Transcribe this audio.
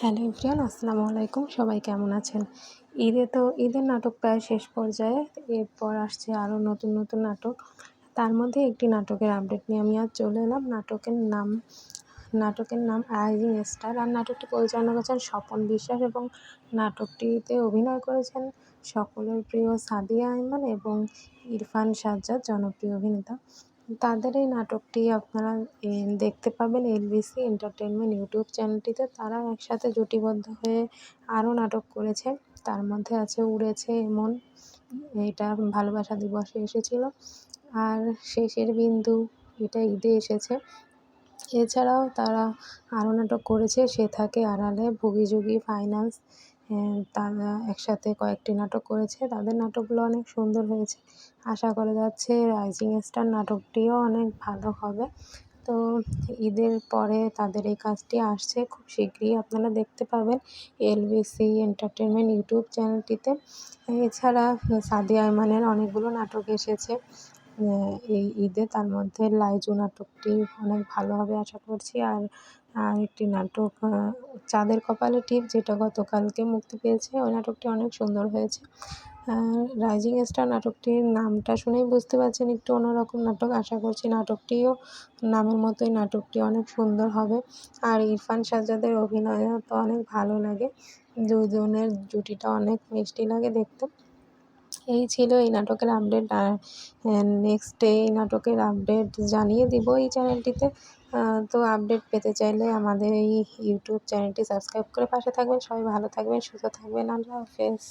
Hello everyone, আসসালামু আলাইকুম। সবাই কেমন আছেন? ঈদের নাটক প্রায় শেষ পর্যায়ে। এরপর আসছে আরও নতুন নতুন নাটক। তার মধ্যে একটি নাটকের আপডেট নিয়ে আমি আজ চলে এলাম। নাটকের নাম রাইজিং স্টার। আর নাটকটি পরিচালনা করেছেন স্বপন বিশ্বাস এবং নাটকটিতে অভিনয় করেছেন সকলের প্রিয় সাদিয়া আইমান এবং ইরফান সাজ্জাদ, জনপ্রিয় অভিনেতা। তাদের এই নাটকটি আপনারা দেখতে পাবেন এলবিসি এন্টারটেইনমেন্ট ইউটিউব চ্যানেলটিতে। তারা একসাথে জুটিবদ্ধ হয়ে আরও নাটক করেছে। তার মধ্যে আছে উড়েছে এমন, এটা ভালোবাসা দিবসে এসেছিল। আর শেষের বিন্দু, এটা ঈদে এসেছে। এছাড়াও তারা আরও নাটক করেছে সে থাকে আড়ালে, ভুগিযুগি, ফাইন্যান্স। তারা একসাথে কয়েকটি নাটক করেছে। তাদের নাটকগুলো অনেক সুন্দর হয়েছে। আশা করা যাচ্ছে রাইজিং স্টার নাটকটিও অনেক ভালো হবে। তো ঈদের পরে তাদের এই কাজটি আসছে, খুব শীঘ্রই আপনারা দেখতে পাবেন এলবিসি এন্টারটেইনমেন্ট ইউটিউব চ্যানেলটিতে। এছাড়া সাদিয়া আইমানের অনেকগুলো নাটক এসেছে এই ঈদে। তার মধ্যে লাইজু নাটকটি অনেক ভালো হবে আশা করছি। আর একটি নাটক চাঁদের কপালে টিপ, যেটা গতকালকে মুক্তি পেয়েছে, ওই নাটকটি অনেক সুন্দর হয়েছে। রাইজিং স্টার নাটকটির নামটা শুনেই বুঝতে পারছেন একটু অন্যরকম নাটক। আশা করছি নাটকটিও নামের মতোই নাটকটি অনেক সুন্দর হবে। আর ইরফান সাজ্জাদের অভিনয়ও তো অনেক ভালো লাগে, দুজনের জুটিটা অনেক মিষ্টি লাগে দেখতে। এই ছিল এই নাটকের আপডেট। আর নেক্সট এই নাটকের আপডেট জানিয়ে দিব এই চ্যানেলটিতে। তো আপডেট পেতে চাইলে আমাদের এই ইউটিউব চ্যানেলটি সাবস্ক্রাইব করে পাশে থাকবেন। সবাই ভালো থাকবেন, সুস্থ থাকবেন। আল্লাহ হাফেজ।